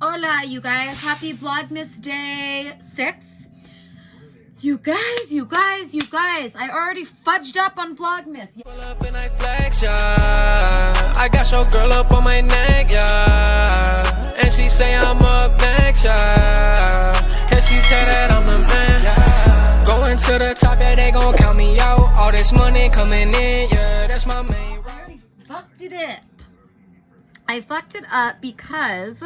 Hola, you guys. Happy Vlogmas Day 6. You guys. I already fudged up on Vlogmas. Pull up and I flex, yeah. I got your girl up on my neck, yeah. And she say I'm up next, yeah. And she say that I'm the man, yeah. Going to the top, yeah, they gon' count me out. All this money coming in, yeah, that's my main. I already fucked it up. I fucked it up because...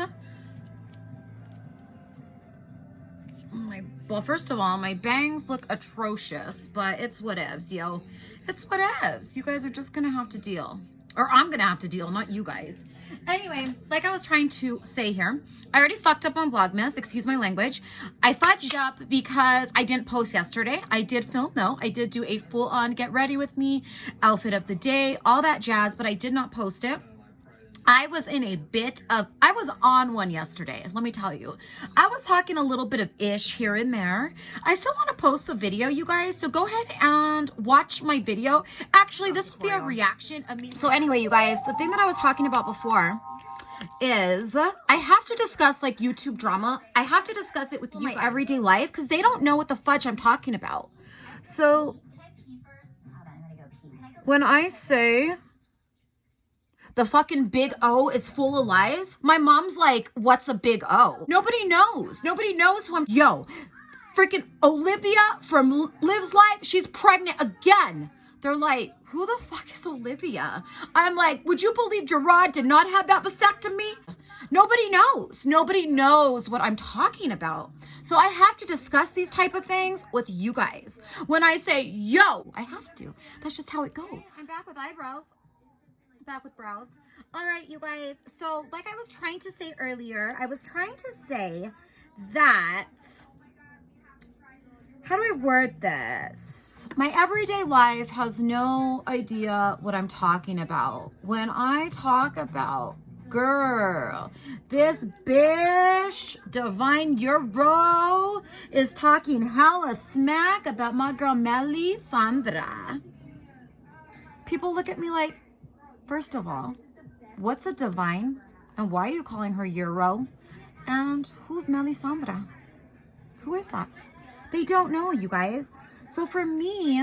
Well, first of all, my bangs look atrocious, but it's whatevs, yo. It's whatevs. You guys are just gonna have to deal. Or I'm gonna have to deal, not you guys. Anyway, like I was trying to say here, I already fucked up on Vlogmas, excuse my language. I fudged up because I didn't post yesterday. I did film, though. I did do a full-on get ready with me, outfit of the day, all that jazz, but I did not post it. I was on one yesterday, let me tell you. I was talking a little bit of ish here and there. I still want to post the video, you guys, so go ahead and watch my video. Actually, this will be a reaction of me. So anyway, you guys, the thing that I was talking about before is I have to discuss like YouTube drama. I have to discuss it with you, my everyday life, because they don't know what the fudge I'm talking about. So when I say... the fucking big O is full of lies. My mom's like, what's a big O? Nobody knows. Nobody knows who I'm... Yo, freaking Olivia from Liv's Life, she's pregnant again. They're like, who the fuck is Olivia? I'm like, would you believe Gerard did not have that vasectomy? Nobody knows. Nobody knows what I'm talking about. So I have to discuss these type of things with you guys. When I say, yo, I have to. That's just how it goes. I'm back with eyebrows. Back with brows. All right, you guys. So like I was trying to say earlier, I was trying to say that, how do I word this? My everyday life has no idea what I'm talking about. When I talk about, girl, this bitch, Divine Euro, is talking hella smack about my girl Melisandra. People look at me like, first of all, what's a divine? And why are you calling her Euro? And who's Melisandra? Who is that? They don't know, you guys. So for me,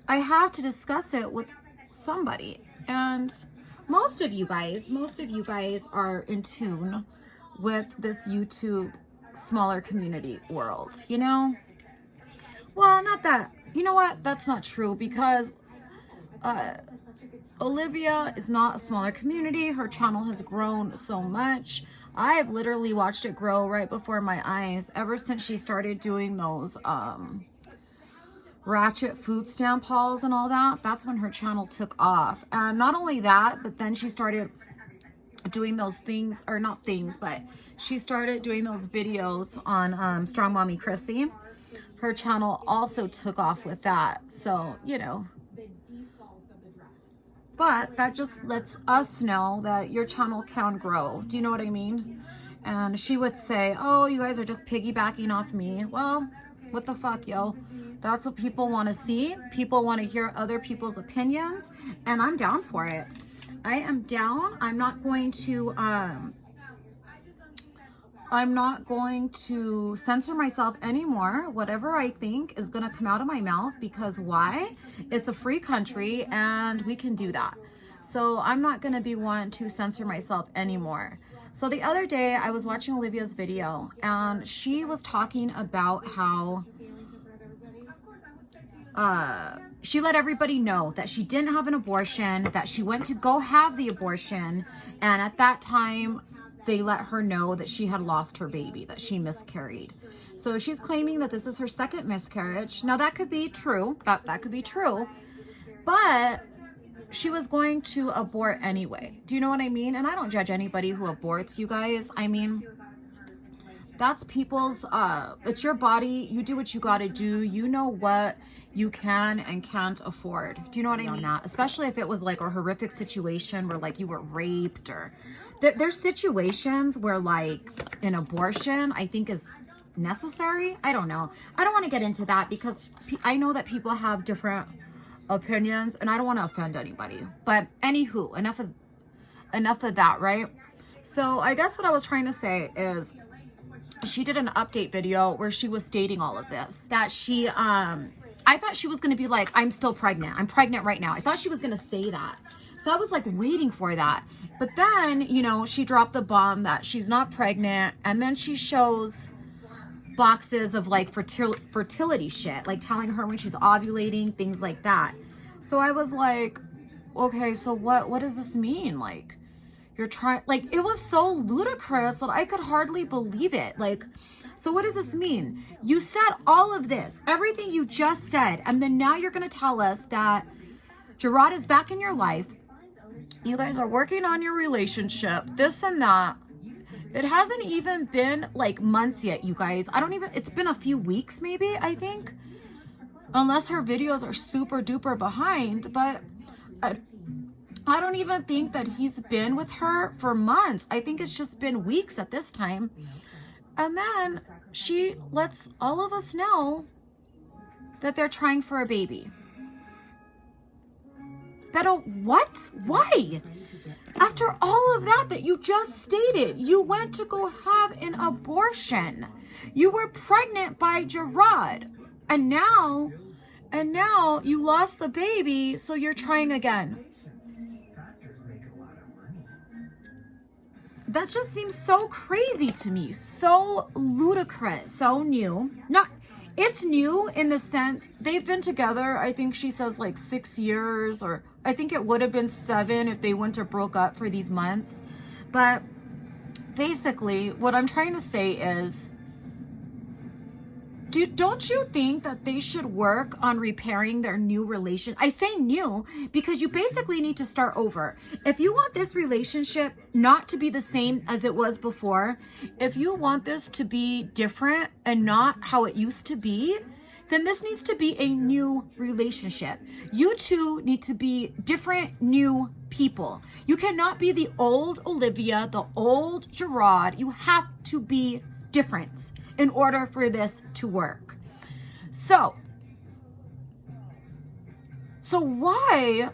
I have to discuss it with somebody. And most of you guys are in tune with this YouTube smaller community world, you know? Well, not that. You know what? That's not true because... Olivia is not a smaller community. Her channel has grown so much. I have literally watched it grow right before my eyes ever since she started doing those ratchet food stamp hauls and all that. That's when her channel took off. And not only that, but then she started doing those things, or not things, but she started doing those videos on Strong Mommy Chrissy. Her channel also took off with that. So, you know. But that just lets us know that your channel can grow. Do you know what I mean? And she would say, oh, you guys are just piggybacking off me. Well, what the fuck, yo? That's what people want to see. People want to hear other people's opinions. And I'm down for it. I am down. I'm not going to censor myself anymore. Whatever I think is going to come out of my mouth, because why? It's a free country and we can do that. So I'm not going to be one to censor myself anymore. So the other day I was watching Olivia's video and she was talking about how she let everybody know that she didn't have an abortion, that she went to go have the abortion, and at that time they let her know that she had lost her baby, that she miscarried. So she's claiming that this is her second miscarriage. Now that could be true. That could be true. But she was going to abort anyway. Do you know what I mean? And I don't judge anybody who aborts, you guys. I mean, that's people's, it's your body. You do what you gotta do. You know what you can and can't afford. Do you know what I mean? Especially if it was like a horrific situation where like you were raped, or there's situations where like an abortion I think is necessary. I don't know. I don't want to get into that because I know that people have different opinions and I don't want to offend anybody. But anywho, enough of that, right? So I guess what I was trying to say is she did an update video where she was stating all of this, that she, I thought she was going to be like, I'm still pregnant. I'm pregnant right now. I thought she was going to say that. So I was like waiting for that. But then, you know, she dropped the bomb that she's not pregnant. And then she shows boxes of like fertility shit, like telling her when she's ovulating, things like that. So I was like, okay, so what does this mean? Like, you're trying, like, it was so ludicrous that I could hardly believe it. Like, so what does this mean? You said all of this, everything you just said, and then now you're going to tell us that Gerard is back in your life. You guys are working on your relationship, this and that. It hasn't even been like months yet, you guys. It's been a few weeks maybe, I think. Unless her videos are super duper behind, but I don't even think that he's been with her for months. I think it's just been weeks at this time. And then she lets all of us know that they're trying for a baby. But what? Why? After all of that you just stated, you went to go have an abortion. You were pregnant by Gerard. And now you lost the baby, so you're trying again. That just seems so crazy to me. So ludicrous. So new. It's new in the sense they've been together, I think she says like 6 years, or I think it would have been 7 if they wouldn't have broke up for these months. But basically what I'm trying to say is, don't you think that they should work on repairing their new relation? I say new because you basically need to start over. If you want this relationship not to be the same as it was before, if you want this to be different and not how it used to be, then this needs to be a new relationship. You two need to be different, new people. You cannot be the old Olivia, the old Gerard. You have to be different in order for this to work. So why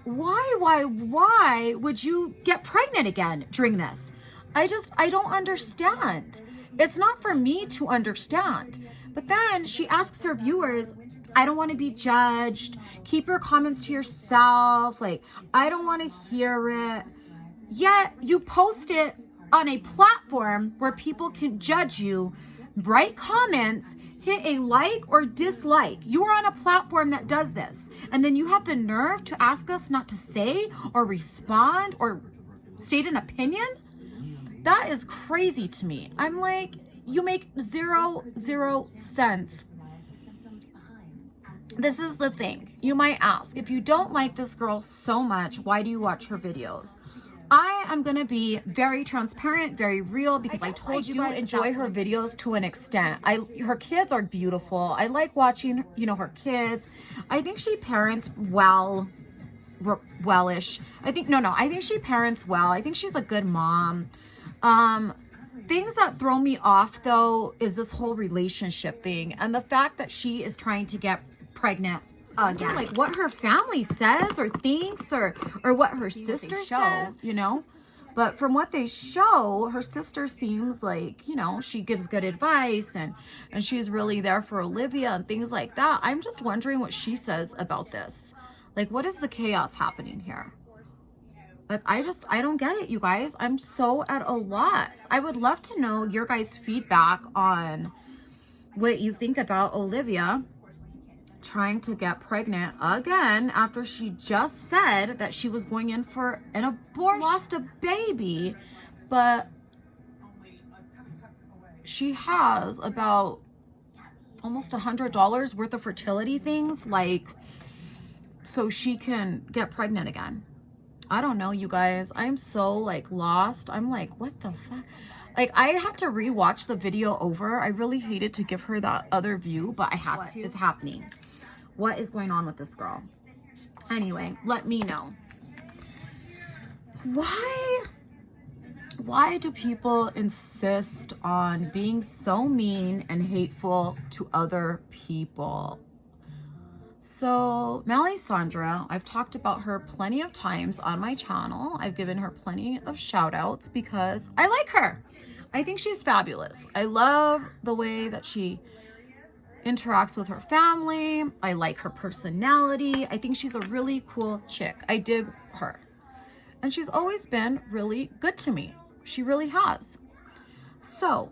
would you get pregnant again during this? I don't understand. It's not for me to understand. But then she asks her viewers, I don't want to be judged. Keep your comments to yourself. Like, I don't want to hear it. Yet you post it on a platform where people can judge you, write comments, hit a like or dislike. You are on a platform that does this. And then you have the nerve to ask us not to say or respond or state an opinion? That is crazy to me. I'm like, you make zero sense. This is the thing. You might ask, if you don't like this girl so much, why do you watch her videos? I am going to be very transparent, very real, because I told you I enjoy her videos to an extent. Her kids are beautiful. I like watching, her kids. I think she parents well-ish. I think she parents well. I think she's a good mom. Things that throw me off, though, is this whole relationship thing and the fact that she is trying to get pregnant again. Like what her family says or thinks or what her sister says, But from what they show, her sister seems like, she gives good advice and she's really there for Olivia and things like that. I'm just wondering what she says about this. Like, what is the chaos happening here? Like, I don't get it, you guys. I'm so at a loss. I would love to know your guys' feedback on what you think about Olivia trying to get pregnant again after she just said that she was going in for an abortion. Lost a baby, but she has about almost $100 worth of fertility things, like, so she can get pregnant again. I don't know, you guys. I'm so lost. I'm like, what the fuck? Like, I had to rewatch the video over. I really hated to give her that other view, but I had to. What is happening? What is going on with this girl? Anyway, let me know. Why do people insist on being so mean and hateful to other people? So Melisandre, I've talked about her plenty of times on my channel. I've given her plenty of shout outs because I like her. I think she's fabulous. I love the way that she interacts with her family. I like her personality. I think she's a really cool chick. I dig her. And she's always been really good to me. She really has. So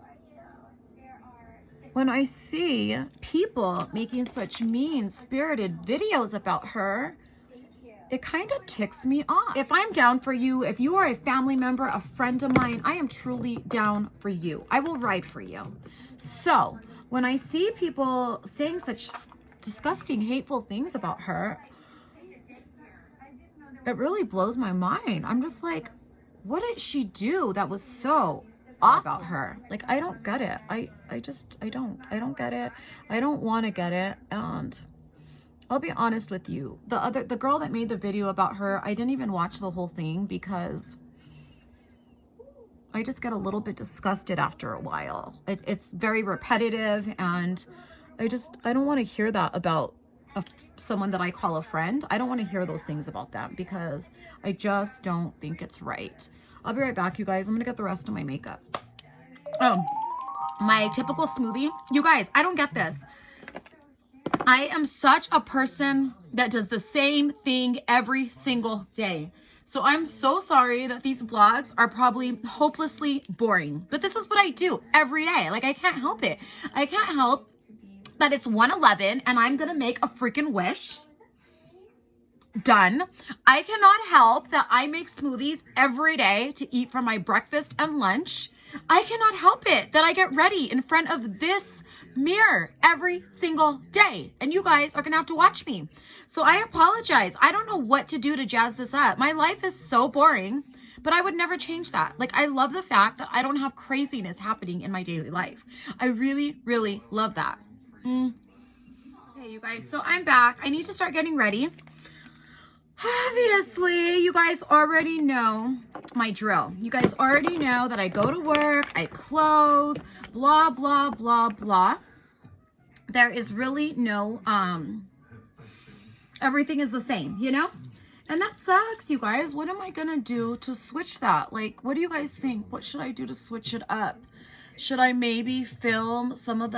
when I see people making such mean-spirited videos about her, it kind of ticks me off. If I'm down for you, if you are a family member, a friend of mine, I am truly down for you. I will ride for you. So when I see people saying such disgusting, hateful things about her, it really blows my mind. I'm just like, what did she do that was so off about her? Like, I don't get it. I don't get it. I don't want to get it. And I'll be honest with you. The girl that made the video about her, I didn't even watch the whole thing because I just get a little bit disgusted after a while. It's very repetitive, and I don't want to hear that about someone that I call a friend. I don't want to hear those things about them because I just don't think it's right. I'll be right back, you guys. I'm gonna get the rest of my makeup. Oh, my typical smoothie. You guys, I don't get this. I am such a person that does the same thing every single day. So I'm so sorry that these vlogs are probably hopelessly boring, but this is what I do every day. Like, I can't help it. I can't help that it's 1:11 and I'm gonna make a freaking wish. Done. I cannot help that I make smoothies every day to eat for my breakfast and lunch. I cannot help it that I get ready in front of this mirror every single day, and you guys are gonna have to watch me. So I apologize. I don't know what to do to jazz this up. My life is so boring, but I would never change that. Like, I love the fact that I don't have craziness happening in my daily life. I really, really love that. Okay, you guys, so I'm back. I need to start getting ready. Obviously, you guys already know my drill. You guys already know that I go to work, I close, blah, blah, blah, blah. There is really no, everything is the same, you know? And that sucks, you guys. What am I gonna do to switch that? Like, what do you guys think? What should I do to switch it up? Should I maybe film some of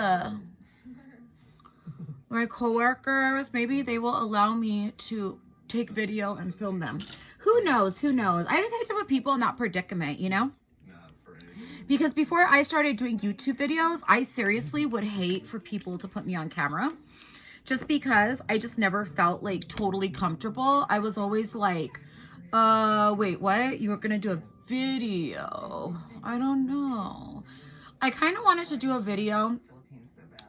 my coworkers? Maybe they will allow me to take video and film them. Who knows? Who knows? I just hate to put people in that predicament, you know? Because before I started doing YouTube videos, I seriously would hate for people to put me on camera. Just because I just never felt like totally comfortable. I was always like, wait, what? You were gonna do a video? I don't know. I kind of wanted to do a video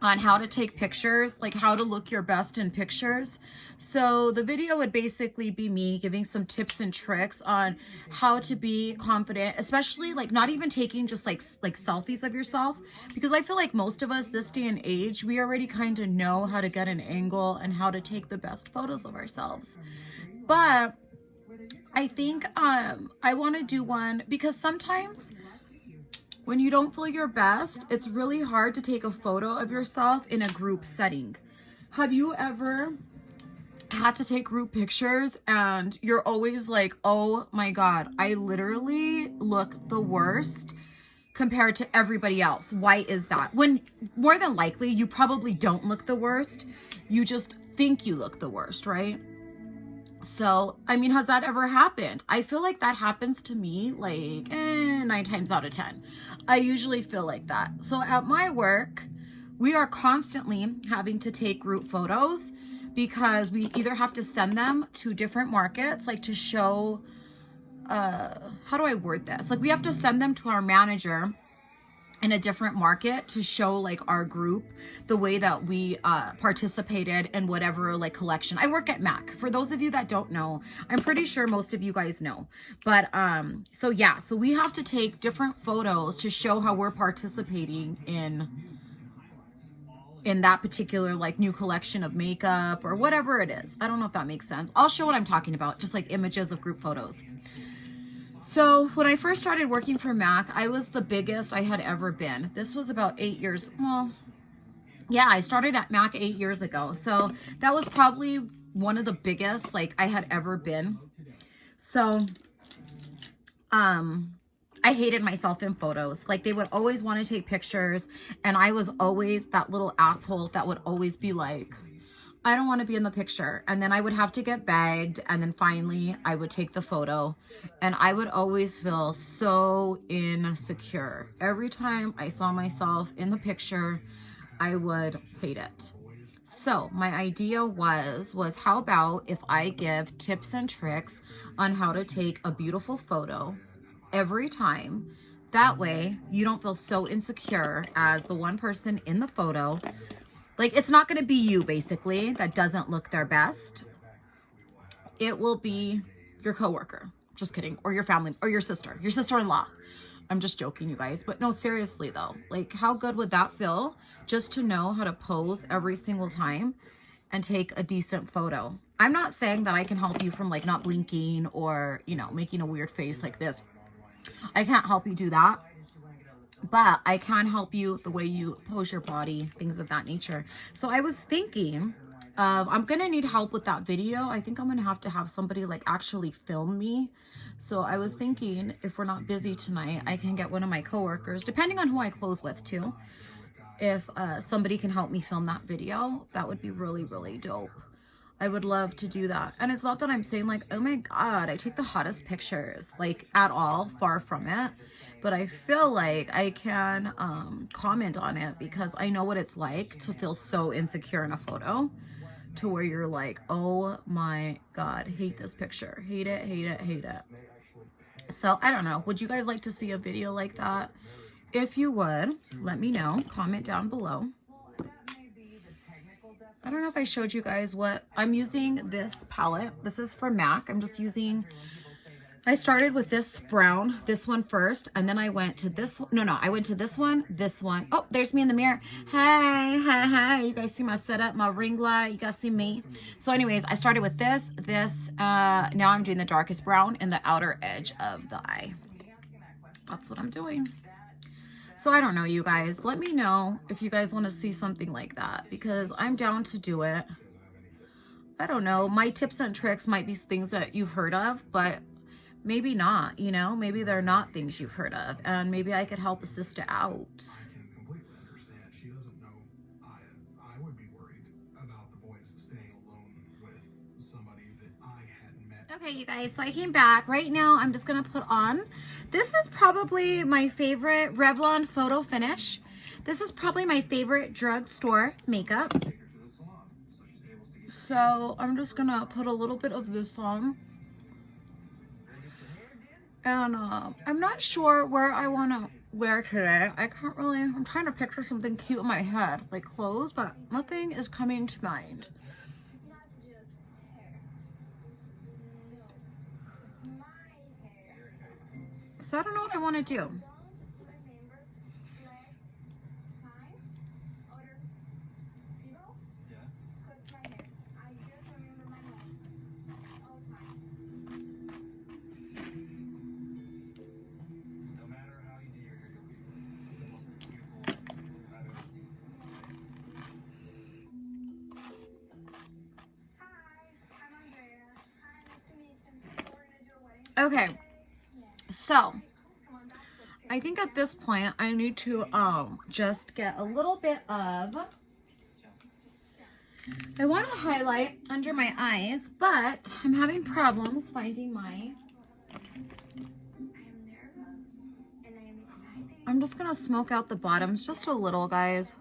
on how to take pictures, like how to look your best in pictures. So the video would basically be me giving some tips and tricks on how to be confident, especially like not even taking just like selfies of yourself, because I feel like most of us this day and age, we already kind of know how to get an angle and how to take the best photos of ourselves. But I think I want to do one because sometimes when you don't feel your best, it's really hard to take a photo of yourself in a group setting. Have you ever had to take group pictures and you're always like, oh my God, I literally look the worst compared to everybody else. Why is that? When more than likely, you probably don't look the worst. You just think you look the worst, right? So, I mean, has that ever happened? I feel like that happens to me like 9 times out of 10. I usually feel like that. So at my work, we are constantly having to take group photos because we either have to send them to different markets, like to show, how do I word this? Like we have to send them to our manager in a different market to show like our group the way that we participated in whatever like collection. I work at MAC. For those of you that don't know, I'm pretty sure most of you guys know. But so yeah, so we have to take different photos to show how we're participating in that particular like new collection of makeup or whatever it is. I don't know if that makes sense. I'll show what I'm talking about, just like images of group photos. So when I first started working for MAC, I was the biggest I had ever been. This was about 8 years, well, Yeah, I started at MAC 8 years ago. So that was probably one of the biggest like I had ever been. So I hated myself in photos. Like they would always want to take pictures, and I was always that little asshole that would always be like, I don't want to be in the picture. And then I would have to get bagged, and then finally I would take the photo, and I would always feel so insecure. Every time I saw myself in the picture, I would hate it. So my idea was how about if I give tips and tricks on how to take a beautiful photo every time. That way you don't feel so insecure as the one person in the photo. Like, it's not going to be you basically that doesn't look their best. It will be your coworker. Just kidding. Or your family, or your sister-in-law. I'm just joking, you guys. But no, seriously though, like how good would that feel just to know how to pose every single time and take a decent photo? I'm not saying that I can help you from like not blinking or, you know, making a weird face like this. I can't help you do that, but I can help you the way you pose your body, things of that nature. So I was thinking I'm gonna need help with that video. I think I'm gonna have to have somebody like actually film me. So I was thinking if we're not busy tonight, I can get one of my coworkers, depending on who I close with too. If somebody can help me film that video, that would be really, really dope. I would love to do that. And it's not that I'm saying like, oh my God, I take the hottest pictures, like at all, far from it. But I feel like I can comment on it because I know what it's like to feel so insecure in a photo to where you're like, oh my God, hate this picture. Hate it, hate it, hate it. So I don't know. Would you guys like to see a video like that? If you would, let me know. Comment down below. I don't know if I showed you guys what I'm using. This palette. This is for MAC. I'm just using, I started with this brown, this one first, and then I went to this. No, I went to this one. Oh, there's me in the mirror. Hey. You guys see my setup, my ring light. You guys see me. So anyways, I started with this. Now I'm doing the darkest brown in the outer edge of the eye. That's what I'm doing. So I don't know, you guys. Let me know if you guys want to see something like that because I'm down to do it. I don't know. My tips and tricks might be things that you've heard of, but maybe not, you know? Maybe they're not things you've heard of, and maybe I could help a sister out. Okay, you guys, so I came back. Right now, I'm just going to put on, this is probably my favorite Revlon Photo Finish. This is probably my favorite drugstore makeup. So I'm just going to put a little bit of this on. And I'm not sure where I want to wear today. I can't really, I'm trying to picture something cute in my head, like clothes, but nothing is coming to mind. So I don't know what I want to do. Okay, so I think at this point I need to just get a little bit of, I want to highlight under my eyes, but I'm having problems finding my, I'm just gonna smoke out the bottoms just a little, guys.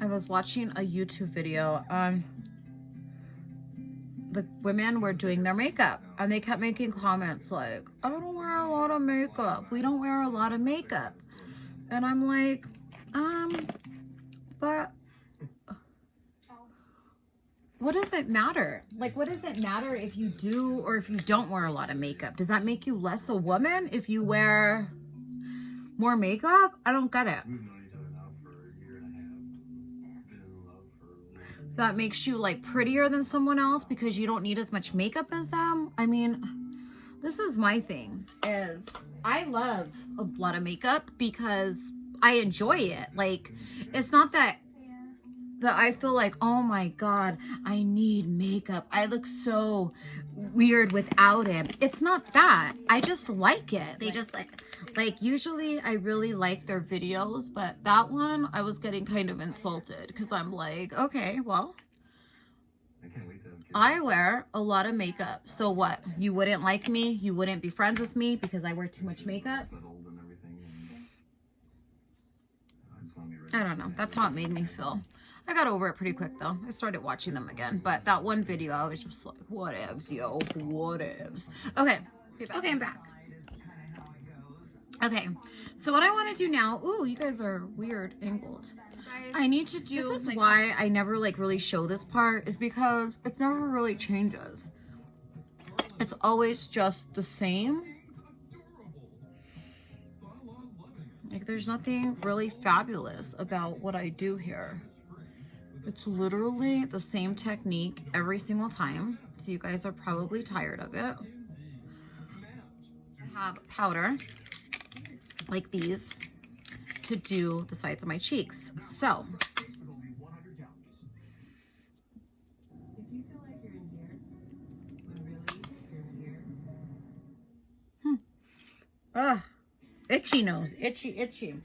I was watching a YouTube video on the women were doing their makeup and they kept making comments like, I don't wear a lot of makeup. We don't wear a lot of makeup. And I'm like, but what does it matter? Like, what does it matter if you do or if you don't wear a lot of makeup? Does that make you less a woman if you wear more makeup? I don't get it. That makes you like prettier than someone else because you don't need as much makeup as them. I mean, this is my thing, is I love a lot of makeup because I enjoy it. Like, it's not that I feel like, oh my God, I need makeup. I look so weird without it. It's not that. I just like it. They just like usually I really like their videos, but that one I was getting kind of insulted because I'm like, okay, well, I wear a lot of makeup. So what? You wouldn't like me? You wouldn't be friends with me because I wear too much makeup? I don't know. That's how it made me feel. I got over it pretty quick though. I started watching them again. But that one video, I was just like, whatevs, yo, whatevs. Okay. Okay, I'm back. Okay. So what I want to do now, ooh, you guys are weird angled. I need to do, this is why I never like really show this part, is because it never really changes. It's always just the same. Like, there's nothing really fabulous about what I do here. It's literally the same technique every single time. So you guys are probably tired of it. I have powder like these to do the sides of my cheeks. So itchy nose, itchy.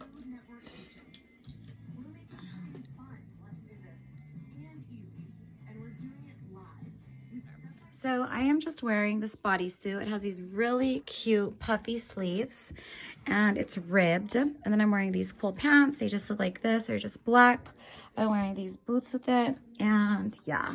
So I am just wearing this bodysuit. It has these really cute puffy sleeves and it's ribbed. And then I'm wearing these cool pants. They just look like this. They're just black. I'm wearing these boots with it. And yeah.